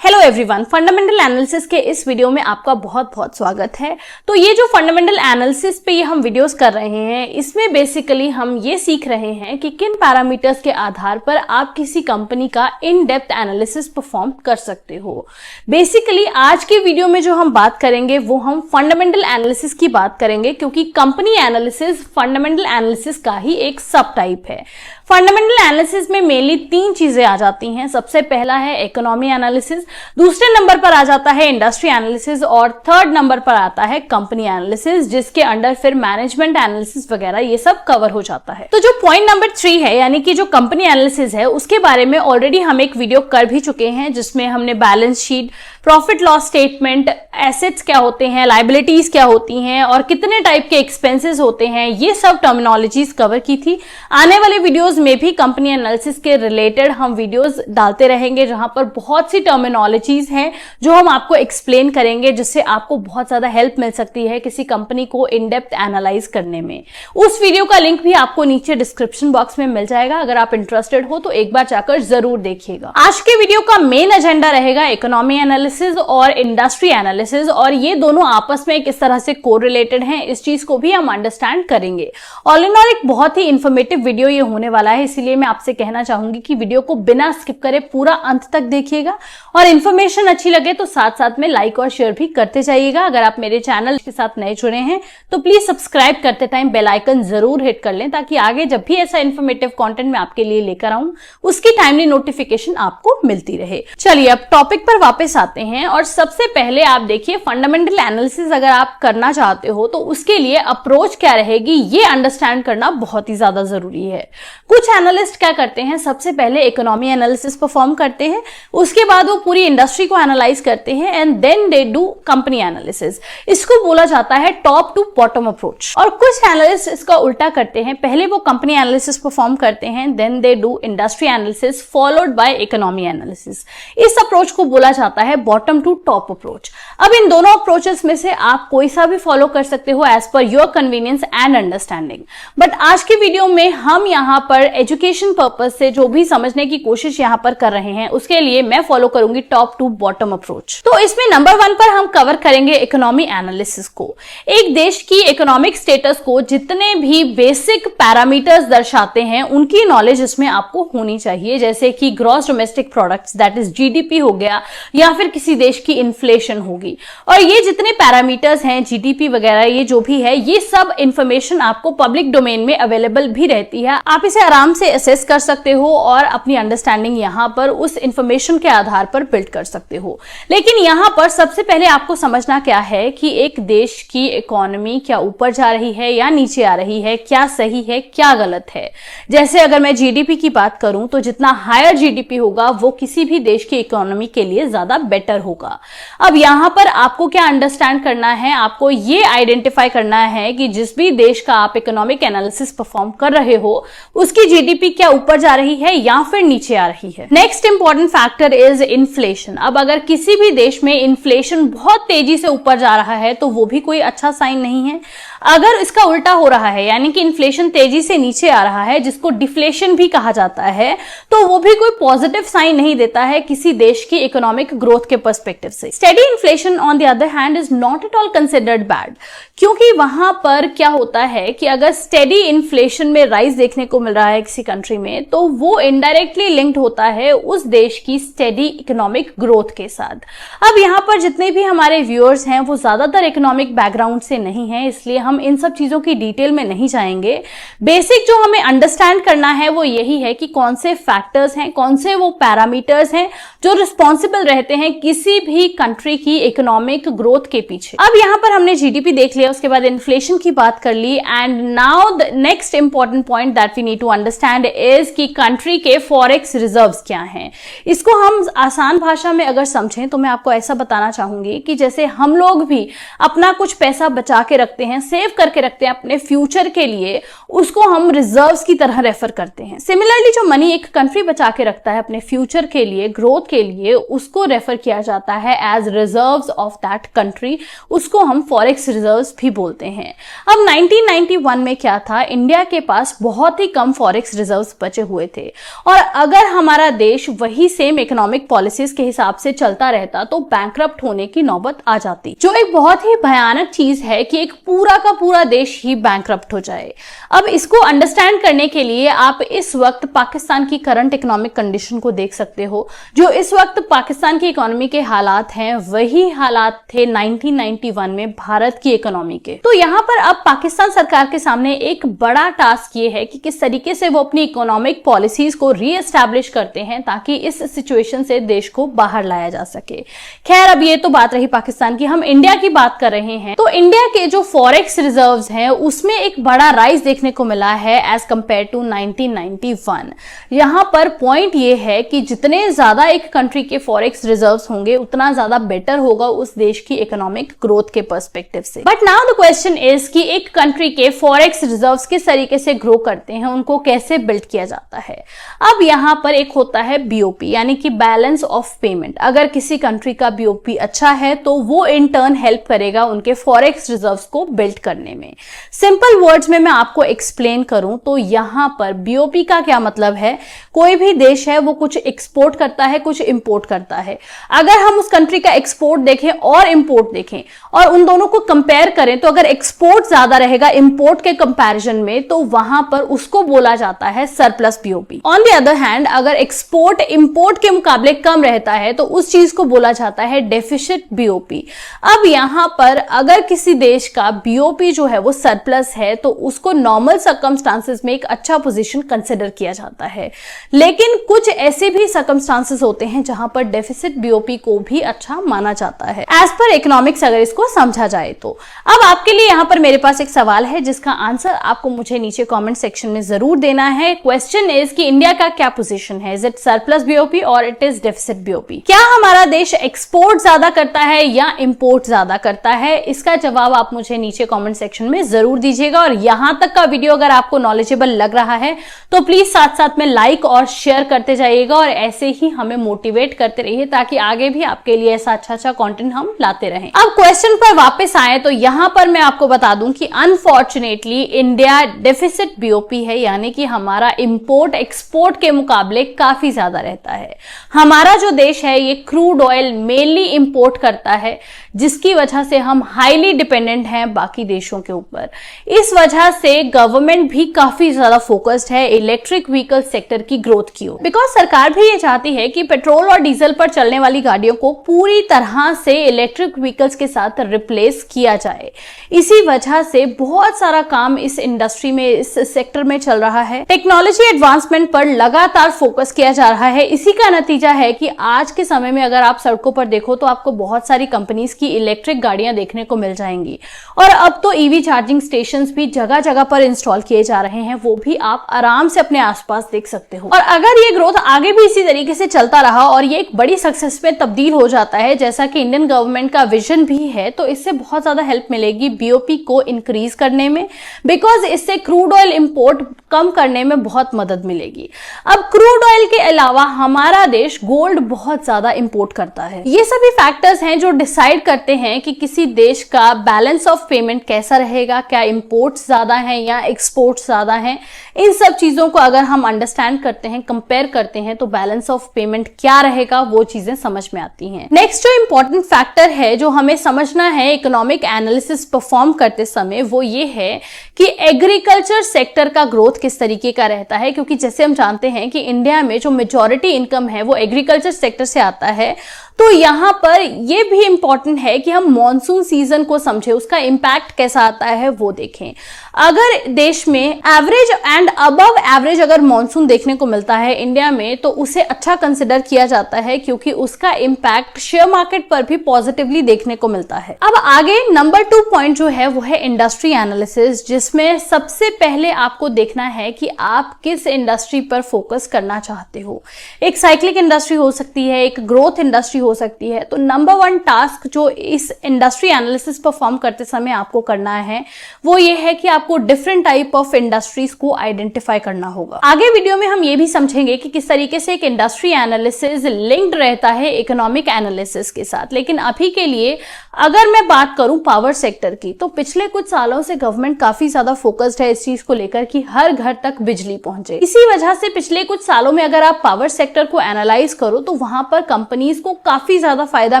Hello everyone, fundamental analysis के इस video में आपका बहुत बहुत स्वागत है। तो ये जो फंडामेंटल एनालिसिस पे ये हम वीडियोस कर रहे हैं, इसमें बेसिकली हम ये सीख रहे हैं कि किन पैरामीटर्स के आधार पर आप किसी कंपनी का इन डेप्थ एनालिसिस परफॉर्म कर सकते हो। बेसिकली आज के वीडियो में जो हम बात करेंगे वो हम फंडामेंटल एनालिसिस की बात करेंगे, क्योंकि कंपनी एनालिसिस फंडामेंटल एनालिसिस का ही एक सब टाइप है। फंडामेंटल एनालिसिस में मेनली तीन चीजें आ जाती हैं। सबसे पहला है इकोनॉमी एनालिसिस, दूसरे नंबर पर आ जाता है इंडस्ट्री एनालिसिस और थर्ड नंबर पर आता है कंपनी एनालिसिस, जिसके अंडर फिर मैनेजमेंट एनालिसिस वगैरह ये सब कवर हो जाता है। तो जो पॉइंट नंबर 3 है, यानी कि जो कंपनी एनालिसिस है, उसके बारे में ऑलरेडी हम एक वीडियो कर भी चुके हैं, जिसमें हमने balance sheet, profit loss statement, assets क्या होते हैं, लायबिलिटीज क्या होती हैं और कितने टाइप के एक्सपेंसेस होते हैं, ये सब टर्मिनोलॉजीज कवर की थी। आने वाले वीडियोस में भी कंपनी एनालिसिस के रिलेटेड हम वीडियोस डालते रहेंगे, जहां पर बहुत सी टर्मिनोलॉजीज हैं जो हम आपको एक्सप्लेन करेंगे, जिससे आपको बहुत ज्यादा हेल्प मिल सकती है किसी कंपनी को इन डेप्थ एनालाइज करने में। उस वीडियो का लिंक भी आपको नीचे डिस्क्रिप्शन बॉक्स में मिल जाएगा। अगर आप इंटरेस्टेड हो तो एक बार जाकर जरूर देखिएगा। आज के वीडियो का मेन एजेंडा रहेगा इकोनॉमी एनालिसिस और इंडस्ट्री एनालिसिस, और ये दोनों आपस में किस तरह से कोरिलेटेड हैं, इस चीज को भी हम अंडरस्टैंड करेंगे। ऑल इन ऑल एक बहुत ही इंफॉर्मेटिव वीडियो ये होने वाला है, इसीलिए मैं आपसे कहना चाहूंगी कि वीडियो को बिना स्किप करे पूरा अंत तक देखिएगा, और इन्फॉर्मेशन अच्छी लगे तो साथ साथ में लाइक और शेयर भी करते जाइएगा। अगर आप मेरे चैनल के साथ नए जुड़े हैं तो प्लीज सब्सक्राइब करते टाइम बेल आइकन जरूर हिट कर लें, ताकि आगे जब भी ऐसा इंफॉर्मेटिव कंटेंट मैं आपके लिए लेकर आऊं उसकी टाइमली नोटिफिकेशन आपको मिलती रहे। चलिए अब टॉपिक पर वापस आते हैं, और सबसे पहले आप देखिए फंडामेंटल एनालिसिस अगर आप करना चाहते हो तो उसके लिए अप्रोच क्या रहेगी, ये अंडरस्टैंड करना बहुत ही ज्यादा जरूरी है। कुछ एनालिस्ट क्या करते हैं, सबसे पहले इकोनॉमी एनालिसिस परफॉर्म करते हैं, उसके बाद वो पूरी इंडस्ट्री को एनालाइज करते हैं and then they do company analysis. इसको बोला जाता है टॉप टू बॉटम अप्रोच। और कुछ एनालिस्ट इसका उल्टा करते हैं, पहले वो कंपनी एनालिसिस परफॉर्म करते हैं, then they do industry analysis followed by economy analysis. इस अप्रोच को बोला जाता है बॉटम टू टॉप अप्रोच। अब इन दोनों अप्रोचेस में से आप कोई सा भी फॉलो कर सकते हो as per your convenience and understanding, but आज के वीडियो में हम यहाँ पर एजुकेशन पर्पस से जो भी समझने की कोशिश यहाँ पर कर रहे हैं, उसके लिए मैं फॉलो करूंगी टॉप टू बॉटम अप्रोच। तो इसमें नंबर 1 पर हम कवर करेंगे इकोनॉमी एनालिसिस को। एक देश की इकोनॉमिक स्टेटस को जितने भी बेसिक पैरामीटर्स दर्शाते हैं, उनकी नॉलेज इसमें आपको होनी चाहिए, जैसे कि gross domestic products that is GDP हो गया, या फिर किसी देश की इन्फ्लेशन होगी। और ये जितने पैरामीटर्स हैं, जीडीपी वगैरह, ये जो भी है, ये सब इंफॉर्मेशन आपको पब्लिक डोमेन में अवेलेबल भी रहती है। आप इसे आराम से असेस कर सकते हो और अपनी अंडरस्टैंडिंग यहां पर उस इंफॉर्मेशन के आधार पर बिल्ड कर सकते हो। लेकिन यहां पर सबसे पहले आपको समझना क्या है कि एक देश की इकोनॉमी क्या ऊपर जा रही है या नीचे आ रही है, क्या सही है क्या गलत है। जैसे अगर मैं जीडीपी की बात करूं तो जितना हायर जीडीपी होगा वो किसी भी देश की इकोनॉमी के लिए ज्यादा बेटर होगा। अब यहां पर आपको क्या अंडरस्टैंड करना है, आपको ये आइडेंटिफाई करना है कि जिस भी देश का आप इकोनॉमिक एनालिसिस परफॉर्म कर रहे हो, उसकी जीडीपी क्या ऊपर जा रही है या फिर नीचे आ रही है। Next important factor is inflation. अब अगर किसी भी देश में इन्फ्लेशन बहुत तेजी से ऊपर जा रहा है तो वो भी कोई अच्छा साइन नहीं है। अगर इसका उल्टा हो रहा है, यानी कि इन्फ्लेशन तेजी से नीचे आ रहा है, जिसको डिफ्लेशन भी कहा जाता है, तो वो भी कोई पॉजिटिव साइन नहीं देता है किसी देश की इकोनॉमिक ग्रोथ के पर्सपेक्टिव से। Steady inflation on the other hand is not at all considered bad, क्योंकि वहां पर क्या होता है कि अगर स्टेडी इन्फ्लेशन में राइज देखने को मिल रहा है किसी कंट्री में, तो वो इनडायरेक्टली लिंक्ड होता है उस देश की स्टेडी इकोनॉमिक ग्रोथ के साथ। अब यहां पर जितने भी हमारे व्यूअर्स हैं वो ज्यादातर इकोनॉमिक बैकग्राउंड से नहीं है, इसलिए हम इन सब चीजों की डिटेल में नहीं जाएंगे। बेसिक जो हमें अंडरस्टैंड करना है वो यही है कि कौन से फैक्टर्स हैं, कौन से वो पैरामीटर्स हैं जो रिस्पॉन्सिबल रहते हैं किसी भी कंट्री की इकोनॉमिक ग्रोथ के पीछे। अब यहां पर हमने जीडीपी देख लिया, उसके बाद इन्फ्लेशन की बात कर ली, and now the next important point that we need to understand is कि कंट्री के फॉरेक्स रिजर्व्स क्या हैं। इसको हम आसान भाषा में अगर समझें तो मैं आपको ऐसा बताना चाहूंगी कि जैसे हम लोग भी अपना कुछ पैसा बचा के रखते हैं, से सेव करके रखते हैं अपने फ्यूचर के लिए, उसको हम रिजर्व्स की तरह रेफर करते हैं। सिमिलरली जो मनी एक कंट्री बचा के रखता है अपने फ्यूचर के लिए, ग्रोथ के लिए, उसको रेफर किया जाता है as reserves of that country, उसको हम फॉरेक्स रिजर्व्स भी बोलते हैं। अब 1991 में क्या था, इंडिया के पास बहुत ही कम फॉरेक्स रिजर्व्स बचे हुए थे, और अगर हमारा देश वही सेम इकोनॉमिक पॉलिसीज के हिसाब से चलता रहता तो बैंकरप्ट होने की नौबत आ जाती, जो एक बहुत ही भयानक चीज है कि एक पूरा का पूरा देश ही बैंकरप्ट हो जाए। अब इसको अंडरस्टैंड करने के लिए आप इस वक्त पाकिस्तान की करंट इकोनॉमिक कंडीशन को देख सकते हो। जो इस वक्त पाकिस्तान की इकोनॉमी के हालात हैं वही हालात थे 1991 में भारत की इकोनॉमी के। तो यहाँ पर अब पाकिस्तान सरकार के सामने एक बड़ा टास्क ये है कि किस तरीके से वो अपनी इकोनॉमिक पॉलिसीज को रीएस्टैब्लिश करते हैं ताकि इस सिचुएशन से देश को बाहर लाया जा सके। खैर, अब ये तो बात रही पाकिस्तान की, हम इंडिया की बात कर रहे हैं। तो इंडिया के जो फॉरेक्स रिजर्व्स हैं उसमें एक बड़ा राइज देखने को मिला है एज कंपेयर टू 1991। यहां पर पॉइंट ये है कि जितने ज्यादा एक कंट्री के फॉरेक्स रिजर्व्स होंगे उतना ज्यादा बेटर होगा उस देश की इकोनॉमिक ग्रोथ के पर्सपेक्टिव से। But now the question is कि एक कंट्री के फॉरेक्स रिजर्व्स किस तरीके से ग्रो करते हैं, उनको कैसे बिल्ड किया जाता है। अब यहां पर एक होता है बीओपी, यानी कि बैलेंस ऑफ पेमेंट। अगर किसी कंट्री का बीओपी अच्छा है तो वो इन टर्न हेल्प करेगा उनके फॉरेक्स रिजर्व्स को बिल्ड करने में। सिंपल वर्ड्स में मैं आपको एक्सप्लेन करूं तो यहां पर बीओपी का क्या मतलब है, कोई भी देश है वो कुछ एक्सपोर्ट करता है, कुछ इंपोर्ट करता है। अगर हम उस कंट्री का एक्सपोर्ट देखें और इंपोर्ट देखें और उन दोनों को कंपेयर करें तो अगर एक्सपोर्ट ज्यादा रहेगा इंपोर्ट के कंपैरिजन में तो वहां पर उसको बोला जाता है surplus BOP. On the other hand, अगर एक्सपोर्ट इंपोर्ट के मुकाबले कम रहता है तो उस चीज को बोला जाता है डेफिसिट बीओपी। अब यहां पर अगर किसी देश का बीओपी जो है वो सरप्लस है तो उसको नॉर्मल सर्कमस्टांसेस में एक अच्छा पोजीशन कंसिडर किया जाता है, लेकिन कुछ ऐसे भी सर्कमस्टांसेस होते हैं जहां पर डेफिसिट बीओपी को भी अच्छा माना जाता है एज पर इकोनॉमिक्स, अगर इसको समझा जाए तो। अब आपके लिए यहां पर मेरे पास एक सवाल है जिसका आंसर आपको मुझे नीचे कमेंट सेक्शन में जरूर देना है। क्वेश्चन इज कि इंडिया का क्या पोजीशन है, इज इट सरप्लस बीओपी और इट इज डेफिसिट बीओपी। क्या हमारा देश एक्सपोर्ट ज्यादा करता है या इंपोर्ट ज्यादा करता है? इसका जवाब आप मुझे नीचे कमेंट सेक्शन में जरूर दीजिएगा। और यहां तक का वीडियो अगर आपको नॉलेजेबल लग रहा है तो प्लीज साथ साथ में लाइक और शेयर करते जाइएगा और ऐसे ही हमें मोटिवेट करते रहिए ताकि आगे भी आपके लिए ऐसा अच्छा कंटेंट हम लाते रहें। अब क्वेश्चन पर वापस आए तो यहां पर मैं आपको बता दूं कि अनफॉर्चुनेटली इंडिया डेफिसिट बीओपी है, यानी कि हमारा इंपोर्ट एक्सपोर्ट के मुकाबले काफी ज्यादा रहता है। हमारा जो देश है ये क्रूड ऑयल मेनली इंपोर्ट करता है, जिसकी वजह से हम हाईली डिपेंडेंट हैं बाकी देशों के ऊपर। इस वजह से गवर्नमेंट भी काफी ज्यादा फोकस्ड है इलेक्ट्रिक व्हीकल सेक्टर की ग्रोथ की ओर, बिकॉज सरकार भी ये चाहती है कि पेट्रोल और डीजल पर चलने वाली गाड़ियों को पूरी तरह से इलेक्ट्रिक व्हीकल्स के साथ रिप्लेस किया जाए। इसी वजह से बहुत सारा काम इस इंडस्ट्री में, इस सेक्टर में चल रहा है। टेक्नोलॉजी एडवांसमेंट पर लगातार फोकस किया जा रहा है। इसी का नतीजा है कि आज के समय में अगर आप सड़कों पर देखो तो आपको बहुत सारी कंपनीज की इलेक्ट्रिक गाड़ियां देखने को मिल जाएंगी, और अब तो ईवी चार्जिंग स्टेशंस भी जगह जगह पर इंस्टॉल किए जा रहे हैं, वो भी आप आराम से अपने आसपास देख सकते हो। और अगर ये ग्रोथ आगे भी इसी तरीके से चलता रहा और ये एक बड़ी सक्सेस में तब्दील हो जाता है जैसा कि इंडियन गवर्नमेंट का विजन भी है, तो इससे बहुत ज्यादा हेल्प मिलेगी बीओपी को इंक्रीज करने में, बिकॉज इससे क्रूड ऑयल इंपोर्ट कम करने में बहुत मदद मिलेगी। अब क्रूड ऑयल के अलावा हमारा देश गोल्ड बहुत ज्यादा इंपोर्ट करता है। ये सभी फैक्टर्स हैं जो डिसाइड करते हैं कि किसी देश का बैलेंस ऑफ पेमेंट कैसा रहेगा, क्या इंपोर्ट्स ज्यादा हैं या एक्सपोर्ट्स ज्यादा हैं। इन सब चीजों को अगर हम अंडरस्टैंड करते हैं, कंपेयर करते हैं, तो बैलेंस ऑफ पेमेंट क्या रहेगा वो चीजें समझ में आती हैं। नेक्स्ट जो इंपॉर्टेंट फैक्टर है जो हमें समझना है इकोनॉमिक एनालिसिस परफॉर्म करते समय, वो ये है कि एग्रीकल्चर सेक्टर का ग्रोथ किस तरीके का रहता है, क्योंकि जैसे हम जानते हैं कि इंडिया में जो मेजॉरिटी इनकम है वो एग्रीकल्चर सेक्टर से आता है। तो यहां पर यह भी इंपॉर्टेंट है कि हम मॉनसून सीजन को समझें, उसका इंपैक्ट कैसा आता है वो देखें। अगर देश में एवरेज एंड अबव एवरेज अगर मॉनसून देखने को मिलता है इंडिया में तो उसे अच्छा कंसिडर किया जाता है, क्योंकि उसका इंपैक्ट शेयर मार्केट पर भी पॉजिटिवली देखने को मिलता है। अब आगे नंबर 2 पॉइंट जो है वो है इंडस्ट्री एनालिसिस, जिसमें सबसे पहले आपको देखना है कि आप किस इंडस्ट्री पर फोकस करना चाहते हो। एक साइक्लिक इंडस्ट्री हो सकती है, एक ग्रोथ इंडस्ट्री हो सकती है। तो नंबर 1 टास्क जो इस इंडस्ट्री एनालिसिस परफॉर्म करते समय आपको करना है वो ये है कि आपको डिफरेंट टाइप ऑफ इंडस्ट्रीज को आइडेंटिफाई करना होगा। आगे वीडियो में हम ये भी समझेंगे कि किस तरीके से एक इंडस्ट्री एनालिसिस लिंक्ड रहता है इकोनॉमिक एनालिसिस के साथ। लेकिन अभी के लिए अगर मैं बात करूं पावर सेक्टर की, तो पिछले कुछ सालों से गवर्नमेंट काफी ज्यादा फोकस्ड है इस चीज को लेकर कि हर घर तक बिजली पहुंचे। इसी वजह से पिछले कुछ सालों में अगर आप पावर सेक्टर को एनालाइज करो तो वहां पर कंपनीज को काफी ज्यादा फायदा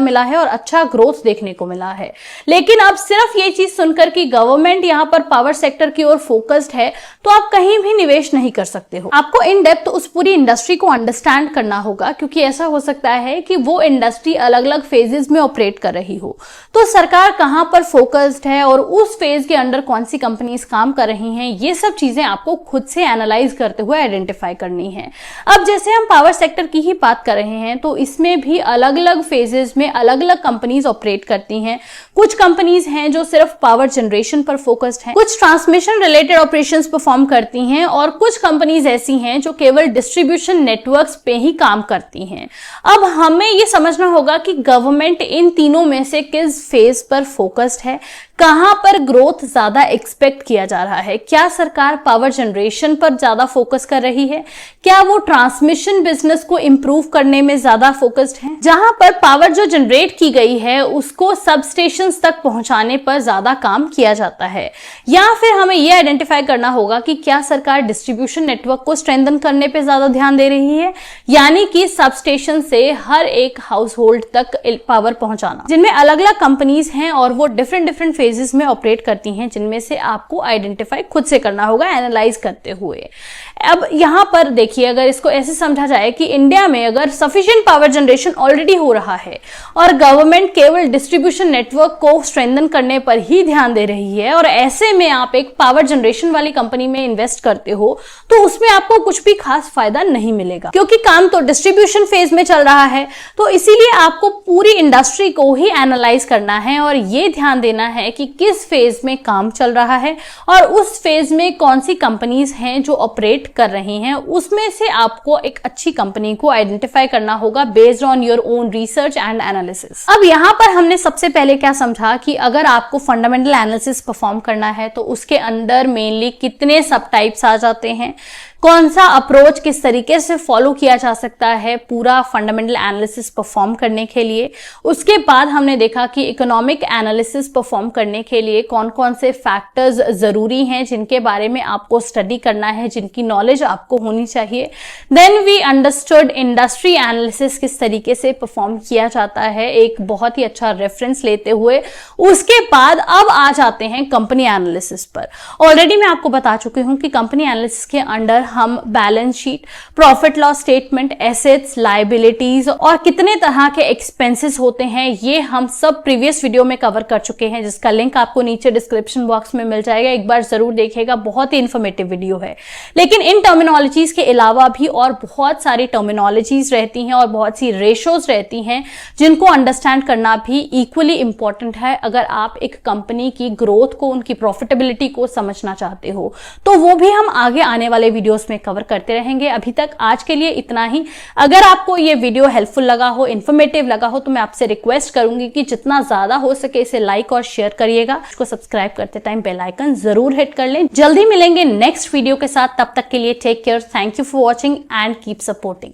मिला है और अच्छा ग्रोथ देखने को मिला है। लेकिन अब सिर्फ ये चीज सुनकर कि गवर्नमेंट यहां पर पावर सेक्टर की ओर फोकस्ड है तो आप कहीं भी निवेश नहीं कर सकते हो। आपको इन डेप्थ उस पूरी इंडस्ट्री को अंडरस्टैंड करना होगा, क्योंकि ऐसा हो सकता है कि वो इंडस्ट्री अलग अलग फेजेस में ऑपरेट कर रही हो। तो सरकार कहां पर फोकस्ड है और उस फेज के अंडर कौन सी कंपनीज काम कर रही हैं, ये सब चीजें आपको खुद से एनालाइज करते हुए आइडेंटिफाई करनी है। अब जैसे हम पावर सेक्टर की ही बात कर रहे हैं तो इसमें भी अलग अलग फेजेस में अलग अलग कंपनीज ऑपरेट करती हैं। कुछ कंपनीज हैं जो सिर्फ पावर जनरेशन पर फोकस्ड हैं, कुछ ट्रांसमिशन रिलेटेड ऑपरेशंस परफॉर्म करती हैं और कुछ कंपनीज ऐसी हैं जो केवल डिस्ट्रीब्यूशन नेटवर्क्स पे ही काम करती हैं। अब हमें ये समझना होगा कि गवर्नमेंट इन तीनों में से किस फेज पर फोकस्ड है, कहां पर ग्रोथ ज्यादा एक्सपेक्ट किया जा रहा है। क्या सरकार पावर जनरेशन पर ज्यादा फोकस कर रही है, क्या वो ट्रांसमिशन बिजनेस को इंप्रूव करने में ज्यादा फोकस्ड है, जहां पर पावर जो जनरेट की गई है उसको सबस्टेशंस तक पहुंचाने पर ज्यादा काम किया जाता है, या फिर हमें यह आइडेंटिफाई करना होगा कि क्या सरकार डिस्ट्रीब्यूशन नेटवर्क को स्ट्रेंथन करने पर ज्यादा ध्यान दे रही है, यानी कि सबस्टेशन से हर एक हाउस होल्ड तक पावर पहुंचाना, जिनमें अलग अलग कंपनीज हैं और वो डिफरेंट फेजेस में ऑपरेट करती हैं, जिनमें से आपको आइडेंटिफाई खुद से करना होगा एनालाइज करते हुए। अब यहां पर देखिए, अगर इसको ऐसे समझा जाए कि इंडिया में अगर सफिशिएंट पावर जनरेशन ऑलरेडी हो रहा है और गवर्नमेंट केवल डिस्ट्रीब्यूशन नेटवर्क को स्ट्रेंथन करने पर ही ध्यान दे रही है और ऐसे में आप एक पावर जनरेशन वाली कंपनी में इन्वेस्ट करते हो तो उसमें आपको कुछ भी खास फायदा नहीं मिलेगा, क्योंकि काम तो डिस्ट्रीब्यूशन फेज में चल रहा है। तो इसीलिए आपको पूरी इंडस्ट्री को ही एनालाइज करना है और ये ध्यान देना है कि किस फेज में काम चल रहा है और उस फेज में कौन सी कंपनीज हैं जो ऑपरेट कर रही हैं। उसमें से आपको एक अच्छी कंपनी को आइडेंटिफाई करना होगा based on your own research and analysis. अब यहां पर हमने सबसे पहले क्या समझा कि अगर आपको फंडामेंटल एनालिसिस परफॉर्म करना है तो उसके अंदर मेनली कितने सब टाइप्स आ जाते हैं, कौन सा अप्रोच किस तरीके से फॉलो किया जा सकता है पूरा फंडामेंटल एनालिसिस परफॉर्म करने के लिए। उसके बाद हमने देखा कि इकोनॉमिक एनालिसिस परफॉर्म करने के लिए कौन कौन से फैक्टर्स जरूरी हैं जिनके बारे में आपको स्टडी करना है, जिनकी नॉलेज आपको होनी चाहिए। Then we understood industry analysis किस तरीके से परफॉर्म किया जाता है, एक बहुत ही अच्छा रेफरेंस लेते हुए। उसके बाद अब आ जाते हैं कंपनी एनालिसिस पर। ऑलरेडी मैं आपको बता चुकी हूं कि कंपनी एनालिसिस के अंडर हम balance sheet, profit loss statement, assets, liabilities और कितने तरह के एक्सपेंसेस होते हैं ये हम सब प्रीवियस वीडियो में कवर कर चुके हैं, जिसका लिंक आपको नीचे डिस्क्रिप्शन बॉक्स में मिल जाएगा। एक बार जरूर देखिएगा, बहुत ही इंफॉर्मेटिव वीडियो है। लेकिन इन टर्मिनोलॉजीज के अलावा भी और बहुत सारी टर्मिनोलॉजीज रहती हैं और बहुत सी रेशोज रहती हैं जिनको अंडरस्टैंड करना भी इक्वली इंपॉर्टेंट है अगर आप एक कंपनी की ग्रोथ को, उनकी प्रॉफिटेबिलिटी को समझना चाहते हो। तो वो भी हम आगे आने वाले वीडियोस में कवर करते रहेंगे। अभी तक आज के लिए इतना ही। अगर आपको ये वीडियो हेल्पफुल लगा हो, इंफॉर्मेटिव लगा हो, तो मैं आपसे रिक्वेस्ट करूंगी कि जितना ज्यादा हो सके इसे लाइक और शेयर करिएगा। इसको सब्सक्राइब करते टाइम बेल आइकन जरूर हिट कर लें। जल्दी मिलेंगे नेक्स्ट वीडियो के साथ, तब तक के लिए take care, thank you for watching and keep supporting.